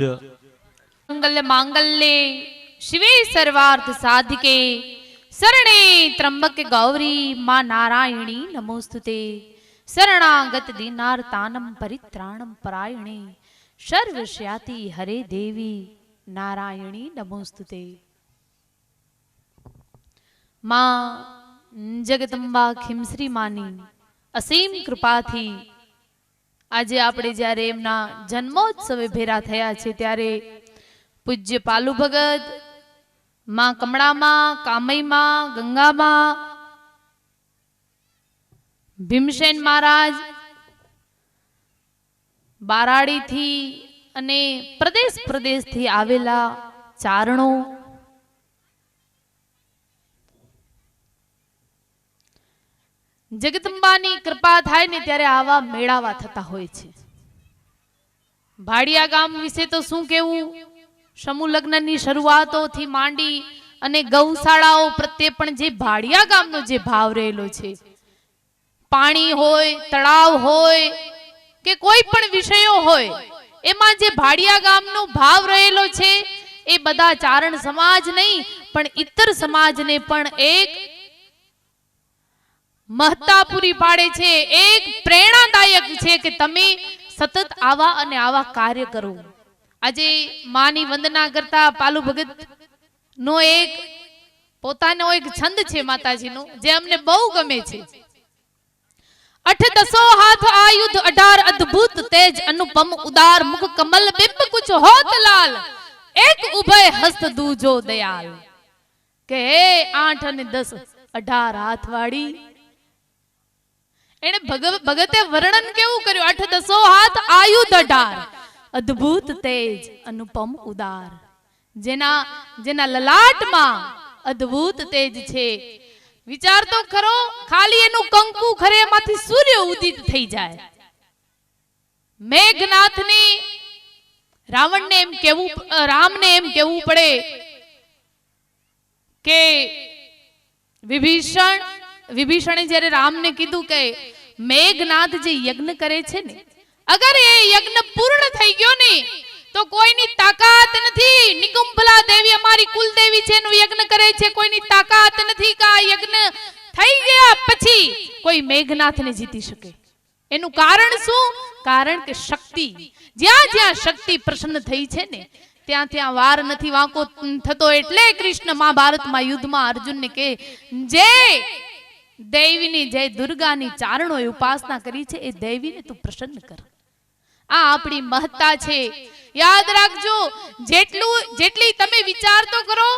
मंगल मांगल्ये शिवे सर्वार्थ साधिके शरणे त्र्यंबके गौरी मां नारायणी नमोस्तुते शरणागत दीनार्तानं परित्राणं परायणे सर्वस्याति हरे देवी नारायणी नमोस्तुते। मां जगदंबा खिमश्री मानी असीम कृपाथी આજે આપણે જ્યારે એમના જન્મોત્સવે ભેરા થયા છે ત્યારે પૂજ્ય પાલુ ભગત, માં કમળામાં, કામયમાં, ગંગામાં, ભીમસેન મહારાજ બારાડીથી અને પ્રદેશ પ્રદેશથી આવેલા ચારણો, જગદંબાની કૃપા થાય ને ત્યારે આવા મેળાવા થતા હોય છે। ભાડિયા ગામ વિશે તો શું કહેવું, સમૂહ લગ્નની શરૂઆતોથી માંડી અને ગૌશાળાઓ પ્રત્યે પણ જે ભાડિયા ગામનો જે ભાવ રહેલો છે, પાણી હોય, તળાવ હોય કે કોઈ પણ વિષયો હોય, એમાં જે ભાડિયા ગામનો ભાવ રહેલો છે એ બધા ચારણ સમાજ નહીં પણ ઇતર સમાજને પણ એક महत्ता पूरी पाड़े छे, एक प्रेरणादायक छे कि तमे सतत आवा अने आवा कार्य करो। आजे मानी वंदना करता पालू भगत नो एक पोतानो एक छंद छे माताजी नो जे अमने बहु गमे छे। 8-10 हाथ आयुध 18 अद्भुत तेज अनुपम उदार मुख कमल बिंब कुछ होत लाल एक उभय हस्त दूजो दयाल के 8 અને 10 18 हाथ वाड़ी એને ભગતે વર્ણન કેવું કર્યું, 8-10 હાથ આયુધ 18 અદ્ભુત તેજ અનુપમ ઉદાર, જેના જેના લલાટમાં અદ્ભુત તેજ છે। વિચાર તો ખરો, ખાલી એનું કંકુ ખરે એમાંથી સૂર્ય ઉદિત થઈ જાય। મેઘનાથની રાવણને એમ કેવું, રામને એમ કેવું પડે કે વિભીષણે જ્યારે રામને કીધું કે મેઘનાથ જે યજ્ઞ કરે છે ને, અગર એ યજ્ઞ પૂર્ણ થઈ ગયો ને તો કોઈની તાકાત નથી, નિકુંભલા દેવી અમારી કુલદેવી છે એનું યજ્ઞ કરે છે, કોઈની તાકાત નથી કે આ યજ્ઞ થઈ ગયા પછી કોઈ મેઘનાથને જીતી શકે। એનું કારણ શું? કારણ કે શક્તિ, જ્યાં જ્યાં શક્તિ પ્રસન્ન થઈ છે ને ત્યાં ત્યાં વાર નથી વાંકો થતો। એટલે કૃષ્ણ મહાભારતમાં યુદ્ધમાં અર્જુનને કહે, જે દેવીની જય દુર્ગાની ચારણોએ ઉપાસના કરી છે એ દેવીને તું પ્રસન્ન કર। આ આપણી મહત્તા છે, યાદ રાખજો। જેટલી તમે વિચાર તો કરો,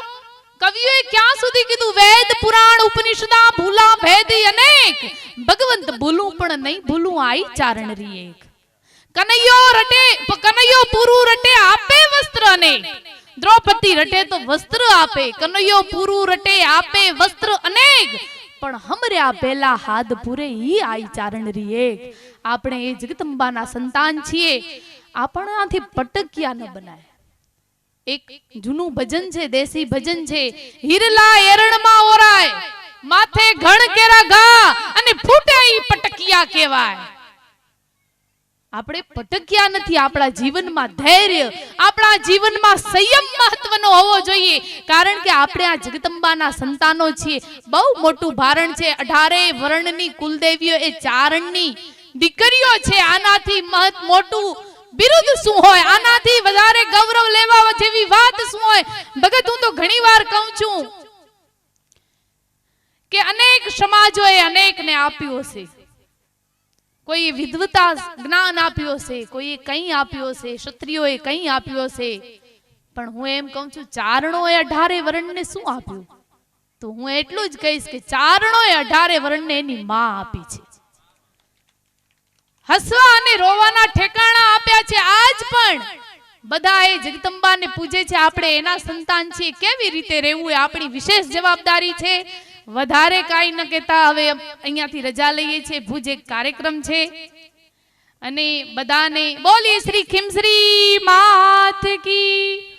કવિઓએ ક્યાં સુધી કીધું, વેદ પુરાણ ઉપનિષદા ભૂલા ભેદી અનેક, ભગવંત ભૂલું પણ નહીં ભૂલું આઈ ચારણ રી એક। કનૈયો પૂરું રટે આપે વસ્ત્ર અનેક, દ્રૌપદી રટે તો વસ્ત્ર આપે, કનૈયો પૂરું રટે આપે વસ્ત્ર અનેક, પણ હમર્યા પહેલા હાથ પૂરે ઈ આઈ ચારણ રી એક। આપણે એ જગદંબાના સંતાન છીએ, આપણાથી પટકિયા ન બનાય। એક જૂનું ભજન છે, દેશી ભજન છે, હિરલા એરણમાં ઓરાય માથે ઘણ કેરા ઘા અને ફૂટે ઈ પટકિયા કહેવાય। આપણે પટક્યા નથી, આપણા જીવનમાં ધૈર્ય, આપણા જીવનમાં સંયમ મહત્વનો હોવો જોઈએ, કારણ કે આપણે આ જગદંબાના સંતાનો છીએ। બહુ મોટું ભારણ છે, 18 વર્ણની કુલદેવીઓ એ ચારણની દીકરીઓ છે। આનાથી મોટું બિરુદ શું હોય, આનાથી વધારે ગૌરવ લેવા જેવી વાત શું હોય। ભગત હું તો ઘણીવાર કહું છું કે અનેક સમાજોએ અનેકને આપ્યો છે, કોઈ વિદ્વતા જ્ઞાન આપ્યો છે, કોઈ કંઈ આપ્યો છે, ક્ષત્રિયોએ કંઈ આપ્યો છે, પણ હું એમ કહું છું ચારણોએ 18 વર્ણને શું આપ્યું? તો હું એટલું જ કહીશ કે ચારણોએ 18 વર્ણને એની માં આપી છે, હસવા અને રોવાના ઠેકાણા આપ્યા છે। આજ પણ બધા એ જગદંબાને પૂજે છે, આપણે એના સંતાન છીએ, કેવી રીતે રહેવું એ આપણી વિશેષ જવાબદારી છે। વધારે કાંઈ ન કહેતા હવે અહીંયાથી રજા લઈએ છીએ, ભુજ એક કાર્યક્રમ છે અને બધાને બોલી શ્રી ખિમશ્રી માત કી।